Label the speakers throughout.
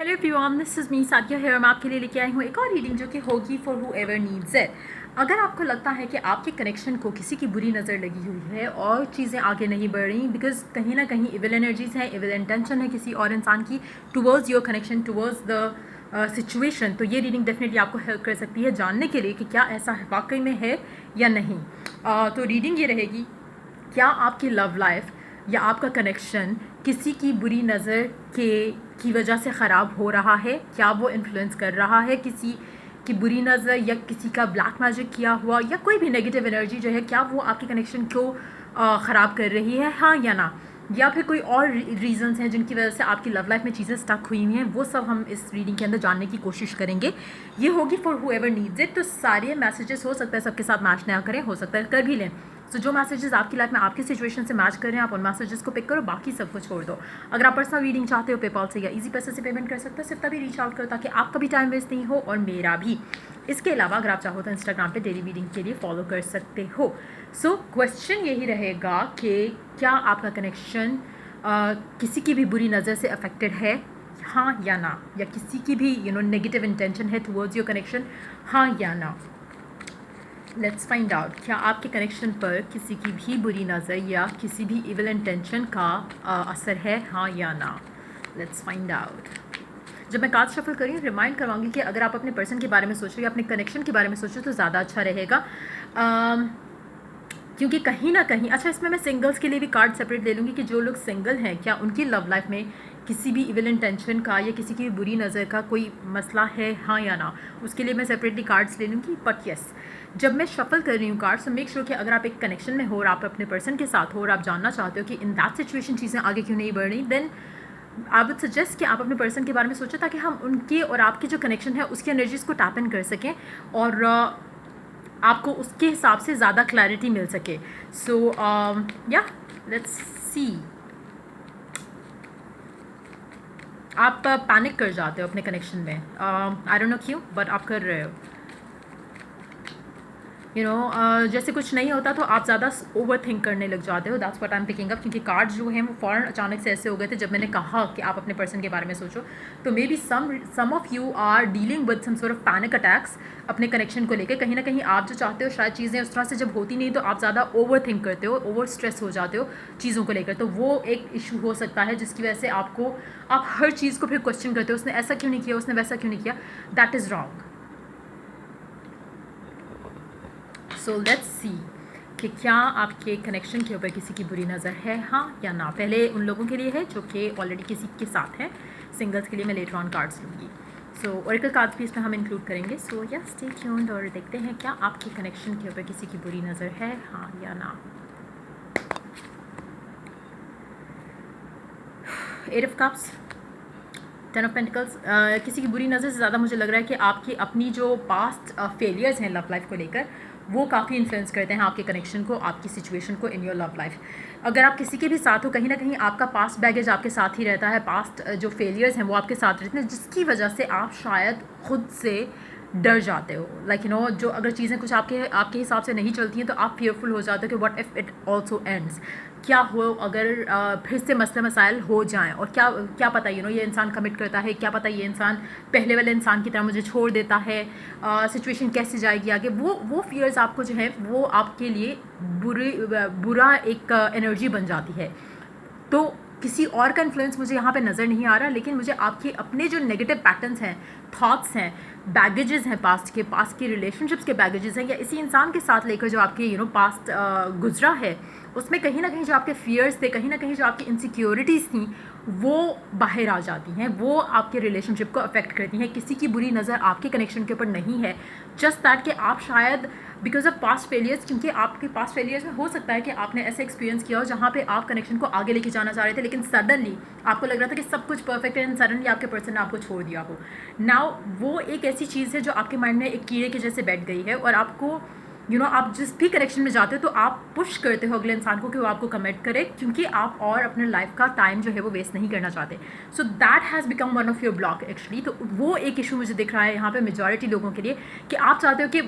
Speaker 1: Hello everyone, this is me Sadia here. मैं आपके लिए लेके आई हूँ एक और रीडिंग जो कि होगी for who ever needs it. अगर आपको लगता है कि आपके कनेक्शन को किसी की बुरी नज़र लगी हुई है और चीज़ें आगे नहीं बढ़ रही बिकॉज कहीं ना कहीं इविल एनर्जीज हैं, इविल इंटेंशन है किसी और इंसान की towards your connection, towards the situation, तो ये रीडिंग डेफिनेटली आपको हेल्प कर सकती है जानने के लिए कि क्या ऐसा वाकई में है या नहीं। तो रीडिंग ये रहेगी, क्या आपकी लव लाइफ या आपका कनेक्शन किसी की बुरी नज़र की वजह से ख़राब हो रहा है? क्या वो इन्फ्लुएंस कर रहा है किसी की बुरी नज़र या किसी का ब्लैक मैजिक किया हुआ या कोई भी नेगेटिव एनर्जी जो है, क्या वो आपके कनेक्शन को ख़राब कर रही है, हाँ या ना? या फिर कोई और रीजंस हैं जिनकी वजह से आपकी लव लाइफ में चीज़ें स्टक हुई हैं, वो सब हम इस रीडिंग के अंदर जानने की कोशिश करेंगे। ये होगी for who ever needs it. तो सारे मैसेजेस हो सकता है सबके साथ मैच ना करें, हो सकता है कर भी लें। सो जो मैसेजेस आपकी लाइफ में आपकी सिचुएशन से मैच कर रहे हैं, आप उन मैसेजेस को पिक करो, बाकी सब कुछ छोड़ दो। अगर आप पर्सनल रीडिंग चाहते हो पेपॉल से या इजी पैसे से पेमेंट कर सकते हो, सिर्फ तभी रीच आउट करो ताकि आपका भी टाइम वेस्ट नहीं हो और मेरा भी। इसके अलावा अगर आप चाहो तो इंस्टाग्राम पे डेली रीडिंग के लिए फॉलो कर सकते हो। सो क्वेश्चन यही रहेगा कि क्या आपका कनेक्शन किसी की भी बुरी नज़र से अफेक्टेड है, हाँ या ना? या किसी की भी नेगेटिव इंटेंशन है टुवर्ड्स योर कनेक्शन, हाँ या ना? लेट्स फाइंड आउट, क्या आपके कनेक्शन पर किसी की भी बुरी नज़र या किसी भी इविल इंटेंशन का असर है, हाँ या ना? Let's find out. जब मैं कार्ड शफल कर रही हूँ, रिमाइंड करवाऊंगी कि अगर आप अपने पर्सन के बारे में सोच रहे हो या अपने कनेक्शन के बारे में सोच रहे हो तो ज़्यादा अच्छा रहेगा, क्योंकि कहीं ना कहीं अच्छा, इसमें मैं सिंगल्स के लिए भी कार्ड सेपरेट ले लूँगी कि जो लोग सिंगल हैं, क्या उनकी लव लाइफ में किसी भी इविल इंटेंशन का या किसी की भी बुरी नज़र का कोई मसला है, हाँ या ना? उसके लिए मैं सेपरेटली कार्ड्स ले लूँगी। बट येस, जब मैं शफल कर रही हूँ कार्ड्स, तो मेक श्योर कि अगर आप एक कनेक्शन में हो और आप अपने पर्सन के साथ हो और आप जानना चाहते हो कि इन दैट सिचुएशन चीज़ें आगे क्यों नहीं बढ़ रही, देन आई वुड सजेस्ट कि आप अपने पर्सन के बारे में सोचो ताकि हम उनके और आपके जो कनेक्शन है उसकी एनर्जीज़ को टैप इन कर सकें और आपको उसके हिसाब से ज़्यादा क्लैरिटी मिल सके। सो या लेट्स सी। आप पैनिक कर जाते हो अपने कनेक्शन में, आई डोंट नो क्यों, बट आप कर रहे हो। जैसे कुछ नहीं होता तो आप ज़्यादा ओवर थिंक करने लग जाते हो। That's what I am picking up, क्योंकि कार्ड्स जो हैं वो फ़ौरन अचानक से ऐसे हो गए थे जब मैंने कहा कि आप अपने पर्सन के बारे में सोचो। तो may be some of you are dealing with some sort of panic attacks अपने कनेक्शन को लेकर। कहीं ना कहीं आप जो चाहते हो शायद चीज़ें उस तरह से जब होती नहीं तो आप ज़्यादा ओवर थिंक करते हो, ओवर स्ट्रेस हो जाते हो चीज़ों को लेकर। तो वो एक इशू हो सकता है जिसकी वजह से आप हर चीज़ को फिर क्वेश्चन करते हो, उसने ऐसा क्यों नहीं किया, उसने वैसा क्यों नहीं किया। That is wrong. So let's see कि क्या आपके कनेक्शन के ऊपर किसी की बुरी नज़र है, हाँ या ना? पहले उन लोगों के लिए है जो कि ऑलरेडी किसी के साथ हैं। सिंगल्स के लिए मैं लेटर ऑन कार्ड्स लूँगी। सो ओरेकल कार्ड्स भी इसमें हम इंक्लूड करेंगे। सो या स्टे ट्यून्ड और देखते हैं क्या आपके कनेक्शन के ऊपर किसी की बुरी नज़र है, हाँ या ना? Eight of cups, ten of pentacles. किसी की बुरी नज़र से ज़्यादा मुझे लग रहा है कि आपकी अपनी जो पास्ट फेलियर्स हैं लव लाइफ को लेकर, वो काफ़ी इन्फ्लुएंस करते हैं आपके कनेक्शन को, आपकी सिचुएशन को इन योर लव लाइफ। अगर आप किसी के भी साथ हो, कहीं ना कहीं आपका पास्ट बैगेज आपके साथ ही रहता है, पास्ट जो फेलियर्स हैं वो आपके साथ रहते हैं, जिसकी वजह से आप शायद खुद से डर जाते हो। लाइक जो अगर चीज़ें कुछ आपके हिसाब से नहीं चलती हैं तो आप फेयरफुल हो जाते हो कि what if it also ends, क्या हो अगर फिर से मसले मसाइल हो जाएं, और क्या क्या पता ये इंसान कमिट करता है, क्या पता ये इंसान पहले वाले इंसान की तरह मुझे छोड़ देता है, सिचुएशन कैसे जाएगी आगे। वो फियर्स आपको जो है वो आपके लिए बुरा एक एनर्जी बन जाती है। तो किसी और का इन्फ्लुएंस मुझे यहाँ पे नज़र नहीं आ रहा, लेकिन मुझे आपके अपने जो नेगेटिव पैटर्न्स हैं, थॉट्स हैं, बैगेजेस हैं, पास्ट के रिलेशनशिप्स के बैगेजेस हैं, या इसी इंसान के साथ लेकर जो आपके पास्ट गुजरा है, उसमें कहीं ना कहीं जो आपके फियर्स थे, कहीं ना कहीं जो आपकी इनसिक्योरिटीज़ थी, वो बाहर आ जाती हैं, वो आपके रिलेशनशिप को अफेक्ट करती हैं। किसी की बुरी नज़र आपके कनेक्शन के ऊपर नहीं है, जस्ट दैट कि आप शायद बिकॉज ऑफ पास्ट फेलियर्स, क्योंकि आपके पास्ट फेलियर्स में हो सकता है कि आपने ऐसे एक्सपीरियंस किया हो जहाँ पे आप कनेक्शन को आगे लेके जाना चाह रहे थे, लेकिन सडनली आपको लग रहा था कि सब कुछ परफेक्ट है एंड सडनली आपके पर्सन ने आपको छोड़ दिया हो। नाउ वो एक ऐसी चीज़ है जो आपके माइंड में एक कीड़े के जैसे बैठ गई है, और आपको आप जिस भी कनेक्शन में जाते हो तो आप पुश करते हो अगले इंसान को कि वो आपको कमिट करे, क्योंकि आप और अपने लाइफ का टाइम जो है वो वेस्ट नहीं करना चाहते। So that has become one of your block actually. तो वो एक इशू मुझे दिख रहा है यहाँ पे मेजॉरिटी लोगों के लिए, कि आप चाहते हो कि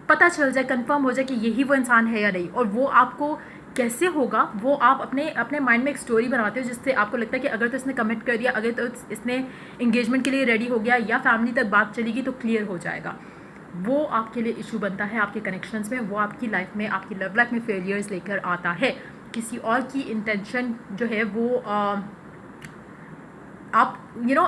Speaker 1: पता चल जाए, कंफर्म हो जाए कि यही वो इंसान है या नहीं, और वो आपको कैसे होगा वो आप अपने अपने माइंड में एक स्टोरी बनाते हो, जिससे आपको लगता है कि अगर तो इसने कमिट कर दिया, अगर तो इसने इंगेजमेंट के लिए रेडी हो गया या फैमिली तक बात चलेगी तो क्लियर हो जाएगा। वो आपके लिए इशू बनता है आपके कनेक्शंस में, वो आपकी लाइफ में, आपकी लव लाइफ में फेलियर्स लेकर आता है। किसी और की इंटेंशन जो है वो आप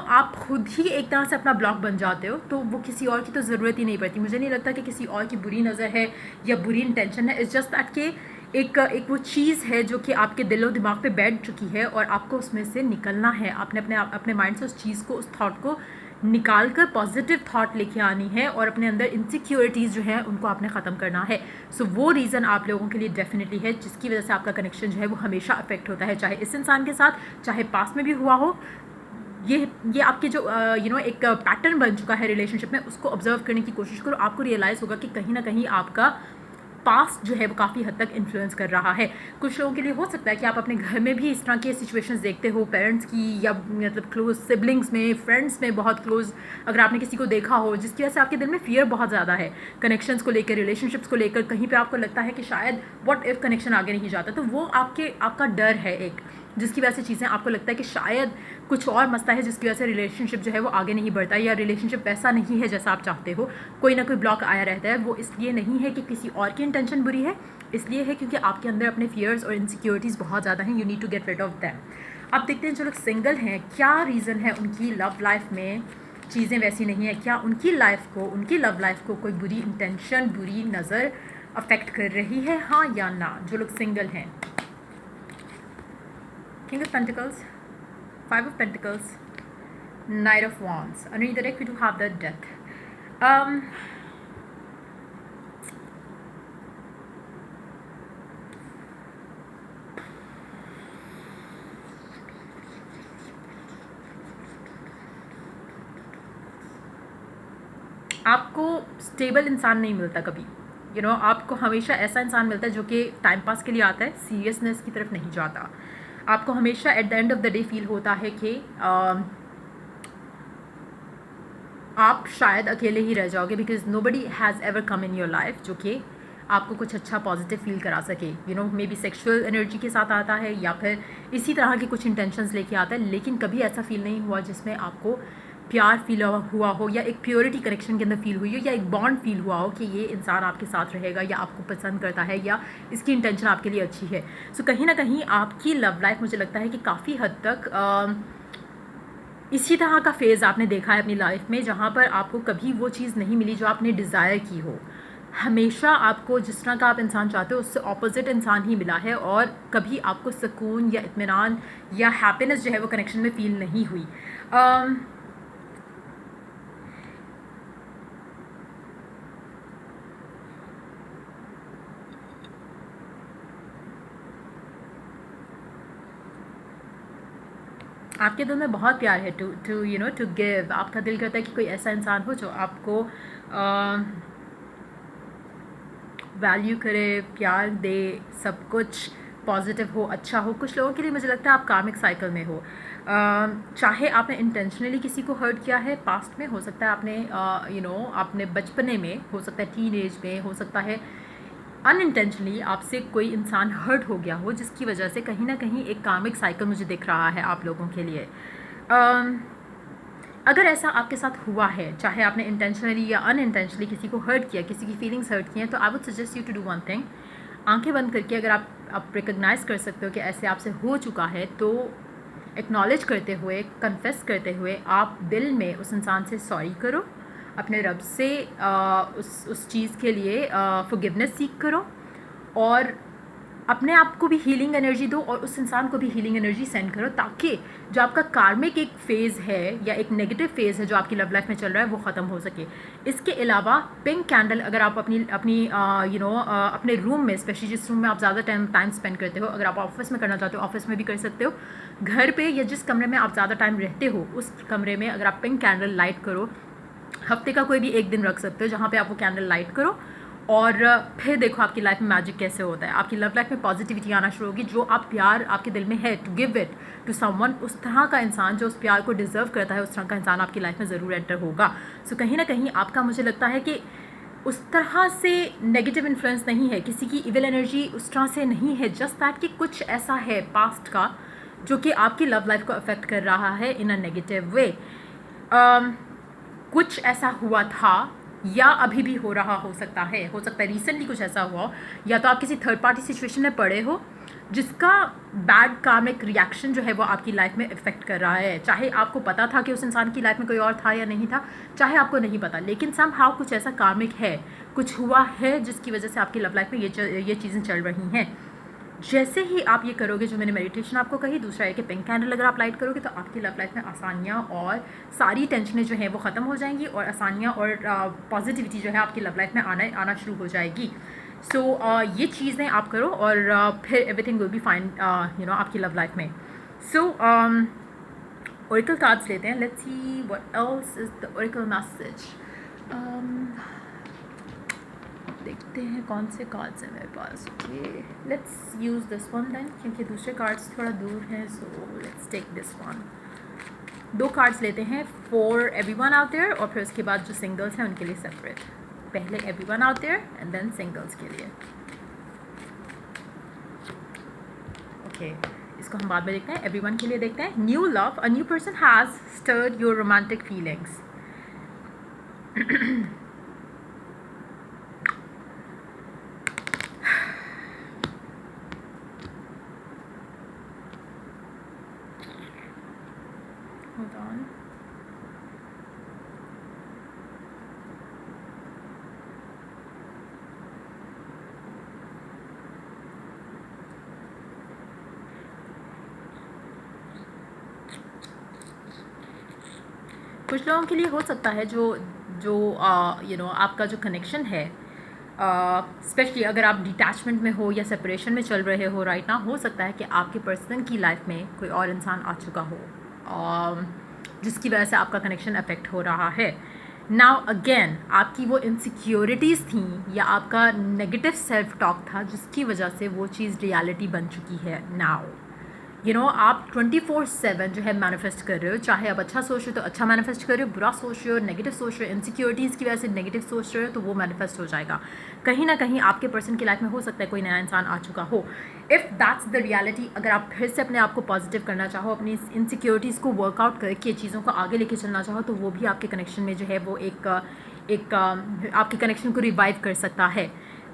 Speaker 1: आप खुद ही एक तरह से अपना ब्लॉक बन जाते हो, तो वो किसी और की तो ज़रूरत ही नहीं पड़ती। मुझे नहीं लगता कि किसी और की बुरी नज़र है या बुरी इंटेंशन है, इट्स जस्ट दैट कि एक वो चीज़ है जो कि आपके दिलो दिमाग पे बैठ चुकी है और आपको उसमें से निकलना है। आपने अपने माइंड से उस चीज़ को, उस थॉट को निकाल कर पॉजिटिव थॉट लेके आनी है और अपने अंदर इनसिक्योरिटीज़ जो हैं उनको आपने ख़त्म करना है। सो वो रीज़न आप लोगों के लिए डेफिनेटली है जिसकी वजह से आपका कनेक्शन जो है वो हमेशा अफेक्ट होता है, चाहे इस इंसान के साथ, चाहे पास्ट में भी हुआ हो। ये आपके जो एक पैटर्न बन चुका है रिलेशनशिप में, उसको ऑब्जर्व करने की कोशिश करो। आपको रियलाइज़ होगा कि कहीं ना कहीं आपका पास्ट जो है वो काफ़ी हद तक इन्फ्लुएंस कर रहा है। कुछ लोगों के लिए हो सकता है कि आप अपने घर में भी इस तरह के सिचुएशंस देखते हो, पेरेंट्स की या मतलब क्लोज सिबलिंग्स में, फ्रेंड्स में बहुत क्लोज अगर आपने किसी को देखा हो जिसकी वजह से आपके दिल में फियर बहुत ज़्यादा है कनेक्शंस को लेकर, रिलेशनशिप्स को लेकर। कहीं पे आपको लगता है कि शायद व्हाट इफ़ कनेक्शन आगे नहीं जाता, तो वो आपका डर है एक, जिसकी वजह से चीज़ें आपको लगता है कि शायद कुछ और मसला है जिसकी वजह से रिलेशनशिप जो है वो आगे नहीं बढ़ता, या रिलेशनशिप वैसा नहीं है जैसा आप चाहते हो। कोई ना कोई ब्लॉक आया रहता है। वो इसलिए नहीं है कि किसी और की इंटेंशन बुरी है, इसलिए है क्योंकि आपके अंदर अपने फियर्स और इनसिक्योरिटीज़ बहुत ज़्यादा हैं। You need to get rid of them. अब देखते हैं जो लोग सिंगल हैं, क्या रीज़न है उनकी लव लाइफ में चीज़ें वैसी नहीं है। क्या उनकी लाइफ को, उनकी लव लाइफ को कोई बुरी इंटेंशन, बुरी नज़र अफेक्ट कर रही है, हाँ या ना? जो लोग सिंगल हैं, King of Pentacles, Five of Pentacles, Knight of Wands. Underneath the deck we do have the Death. आपको स्टेबल इंसान नहीं मिलता कभी, आपको हमेशा ऐसा इंसान मिलता है जो कि टाइम पास के लिए आता है, सीरियसनेस की तरफ नहीं जाता। आपको हमेशा at the end of the day feel होता है कि आप शायद अकेले ही रह जाओगे, because nobody has ever come in your life जो कि आपको कुछ अच्छा पॉजिटिव फील करा सके। मे बी सेक्सुअल एनर्जी के साथ आता है या फिर इसी तरह के कुछ इंटेंशंस लेके आता है, लेकिन कभी ऐसा फील नहीं हुआ जिसमें आपको प्यार फील हुआ हो या एक प्योरिटी कनेक्शन के अंदर फील हुई हो या एक बॉन्ड फील हुआ हो कि ये इंसान आपके साथ रहेगा या आपको पसंद करता है या इसकी इंटेंशन आपके लिए अच्छी है। सो कहीं ना कहीं आपकी लव लाइफ मुझे लगता है कि काफ़ी हद तक इसी तरह का फेज़ आपने देखा है अपनी लाइफ में, जहाँ पर आपको कभी वो चीज़ नहीं मिली जो आपने डिज़ायर की हो। हमेशा आपको जिस तरह का आप इंसान चाहते हो उससे ऑपोजिट इंसान ही मिला है, और कभी आपको सुकून या इत्मीनान या हैप्पीनेस जो है वो कनेक्शन में फ़ील नहीं हुई। आपके दिल में बहुत प्यार है टू गिव। आपका दिल करता है कि कोई ऐसा इंसान हो जो आपको वैल्यू करे, प्यार दे, सब कुछ पॉजिटिव हो, अच्छा हो। कुछ लोगों के लिए मुझे लगता है आप कार्मिक साइकिल में हो। चाहे आपने इंटेंशनली किसी को हर्ट किया है पास्ट में, हो सकता है आपने आपने बचपने में, हो सकता है टीन एज में, हो सकता है अनइंटेंशनली आपसे कोई इंसान हर्ट हो गया हो, जिसकी वजह से कहीं ना कहीं एक कार्मिक साइकिल मुझे दिख रहा है आप लोगों के लिए। अगर ऐसा आपके साथ हुआ है, चाहे आपने इंटेंशनली या अनइंटेंशनली किसी को हर्ट किया, किसी की फीलिंग्स हर्ट की हैं, तो I would suggest you to do one thing. आंखें बंद करके अगर आप रिकग्नाइज़ कर सकते हो कि ऐसे आपसे हो चुका है, तो एक्नॉलेज करते हुए, कन्फेस करते हुए आप दिल में उस इंसान से सॉरी करो, अपने रब से उस चीज़ के लिए फॉरगिवनेस सीख करो, और अपने आप को भी हीलिंग एनर्जी दो और उस इंसान को भी हीलिंग एनर्जी सेंड करो, ताकि जो आपका कार्मिक एक फ़ेज़ है या एक नेगेटिव फेज़ है जो आपकी लव लाइफ में चल रहा है वो ख़त्म हो सके। इसके अलावा पिंक कैंडल अगर आप अपने रूम में, स्पेशली जिस रूम में आप ज़्यादा टाइम स्पेंड करते हो, अगर आप ऑफिस में करना चाहते हो ऑफिस में भी कर सकते हो, घर पे या जिस कमरे में आप ज़्यादा टाइम रहते हो उस कमरे में अगर आप पिंक कैंडल लाइट करो, हफ्ते का कोई भी एक दिन रख सकते हो जहाँ पे आप वो कैंडल लाइट करो, और फिर देखो आपकी लाइफ में मैजिक कैसे होता है। आपकी लव लाइफ में पॉजिटिविटी आना शुरू होगी। जो आप प्यार आपके दिल में है to give it to someone, उस तरह का इंसान जो उस प्यार को डिज़र्व करता है, उस तरह का इंसान आपकी लाइफ में ज़रूर एंटर होगा। सो कहीं ना कहीं आपका, मुझे लगता है कि उस तरह से नेगेटिव इन्फ्लुएंस नहीं है, किसी की इविल एनर्जी उस तरह से नहीं है, जस्ट दैट कि कुछ ऐसा है पास्ट का जो कि आपकी लव लाइफ को अफेक्ट कर रहा है इन अ नेगेटिव वे। कुछ ऐसा हुआ था या अभी भी हो रहा हो सकता है रिसेंटली कुछ ऐसा हुआ हो, या तो आप किसी थर्ड पार्टी सिचुएशन में पड़े हो जिसका बैड कार्मिक रिएक्शन जो है वो आपकी लाइफ में इफेक्ट कर रहा है। चाहे आपको पता था कि उस इंसान की लाइफ में कोई और था या नहीं था, चाहे आपको नहीं पता, लेकिन समहाउ कुछ ऐसा कार्मिक है, कुछ हुआ है जिसकी वजह से आपकी लव लाइफ में ये चीज़ें चल रही हैं। जैसे ही आप ये करोगे, जो मैंने मेडिटेशन आपको कही, दूसरा है कि पिंक कैंडल अगर आप लाइट करोगे तो आपकी लव लाइफ में आसानियाँ और सारी टेंशनें जो हैं वो ख़त्म हो जाएंगी और आसानियाँ और पॉजिटिविटी जो है आपकी लव लाइफ में आना शुरू हो जाएगी। सो ये चीज़ें आप करो और फिर एवरीथिंग विल बी फाइन आपकी लव लाइफ में। सो ओरेकल कार्ड्स लेते हैं। Let's see what else is the oracle message. देखते हैं कौन से कार्ड्स हैं मेरे पास। Okay, let's use this one then, क्योंकि दूसरे कार्ड्स थोड़ा दूर हैं। So let's take this one. 2 cards लेते हैं फॉर एवरीवन आउट देयर, और फिर उसके बाद जो सिंगल्स हैं उनके लिए सेपरेट। पहले everyone out there and then singles के लिए। ओके, इसको हम बाद में देखते हैं। एवरीवन के लिए देखते हैं। New love, a new person has stirred your romantic feelings. Hold on. कुछ लोगों के लिए हो सकता है जो आपका जो कनेक्शन है, स्पेशली अगर आप डिटैचमेंट में हो या सेपरेशन में चल रहे हो राइट ना, हो सकता है कि आपके पर्सन की लाइफ में कोई और इंसान आ चुका हो जिसकी वजह से आपका कनेक्शन अफेक्ट हो रहा है। नाउ अगेन, आपकी वो इनसिक्योरिटीज़ थी या आपका नेगेटिव सेल्फ टॉक था जिसकी वजह से वो चीज़ रियलिटी बन चुकी है। नाउ आप 24/7 जो है मैनिफेस्ट कर रहे हो, चाहे आप अच्छा सोच रहे हो तो अच्छा मैनिफेस्ट कर रहे हो, बुरा सोच रहे हो, नेगेटिव सोच रहे हो, इनसिक्योरिटीज़ की वजह से नेगेटिव सोच रहे हो, तो वो मैनिफेस्ट हो जाएगा। कहीं ना कहीं आपके पर्सन की लाइफ में हो सकता है कोई नया इंसान आ चुका हो। इफ़ दैट्स द रियलिटी, अगर आप फिर से अपने आप को पॉजिटिव करना चाहो, अपनी इनसिक्योरिटीज़ को वर्कआउट करके चीज़ों को आगे लेके चलना चाहो, तो वो भी आपके कनेक्शन में जो है वो एक आपके कनेक्शन को रिवाइव कर सकता है।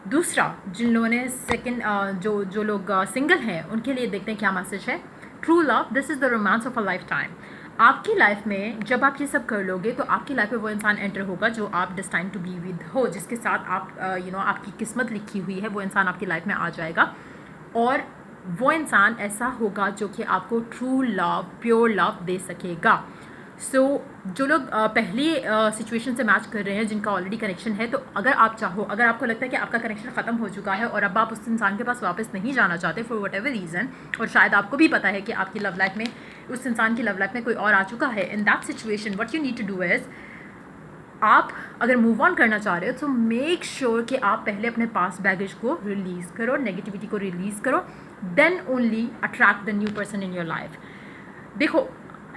Speaker 1: दूसरा, जिन लोगों ने सेकंड जो लोग सिंगल हैं उनके लिए देखते हैं क्या मैसेज है। True love, this is the romance of a life time. आपकी लाइफ में जब आप ये सब कर लोगे तो आपकी लाइफ में वो इंसान एंटर होगा जो आप डिस्टाइंड टू बी विद हो, जिसके साथ आप आपकी किस्मत लिखी हुई है, वो इंसान आपकी लाइफ में आ जाएगा। और वो इंसान ऐसा होगा जो कि आपको true love, pure love they सकेगा। सो जो लोग पहली सिचुएशन से मैच कर रहे हैं, जिनका ऑलरेडी कनेक्शन है, तो अगर आप चाहो, अगर आपको लगता है कि आपका कनेक्शन ख़त्म हो चुका है और अब आप उस इंसान के पास वापस नहीं जाना चाहते फॉर वट एवर रीज़न, और शायद आपको भी पता है कि आपकी लव लाइफ में, उस इंसान की लव लाइफ में कोई और आ चुका है, in that situation what you need to do is, आप अगर मूव ऑन करना चाह रहे हो तो मेक श्योर कि आप पहले अपने पास बैगेज को रिलीज़ करो, नेगेटिविटी को रिलीज़ करो, then only attract the new person in your life. देखो,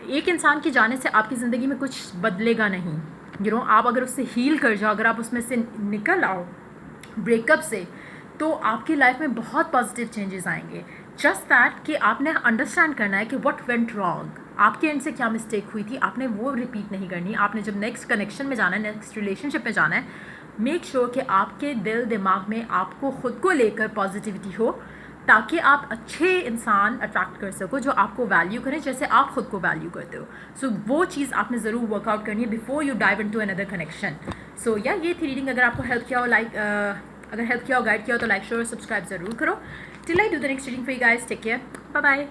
Speaker 1: एक इंसान के जाने से आपकी ज़िंदगी में कुछ बदलेगा नहीं। आप अगर उससे हील कर जाओ, अगर आप उसमें से निकल आओ ब्रेकअप से, तो आपकी लाइफ में बहुत पॉजिटिव चेंजेस आएंगे। जस्ट दैट कि आपने अंडरस्टैंड करना है कि व्हाट वेंट रॉन्ग, आपके एंड से क्या मिस्टेक हुई थी, आपने वो रिपीट नहीं करनी। आपने जब नेक्स्ट कनेक्शन में जाना है, नेक्स्ट रिलेशनशिप में जाना है, मेक श्योर कि आपके दिल दिमाग में आपको ख़ुद को लेकर पॉजिटिविटी हो, ताकि आप अच्छे इंसान अट्रैक्ट कर सको जो आपको वैल्यू करें जैसे आप ख़ुद को वैल्यू करते हो। सो वो चीज़ आपने ज़रूर वर्कआउट करनी है before you dive into another connection. So ये थी रीडिंग। अगर आपको हेल्प किया हो, अगर हेल्प किया हो, गाइड किया हो, तो लाइक, शेयर और सब्सक्राइब ज़रूर करो। Till I do the next reading for you guys, take care, bye bye.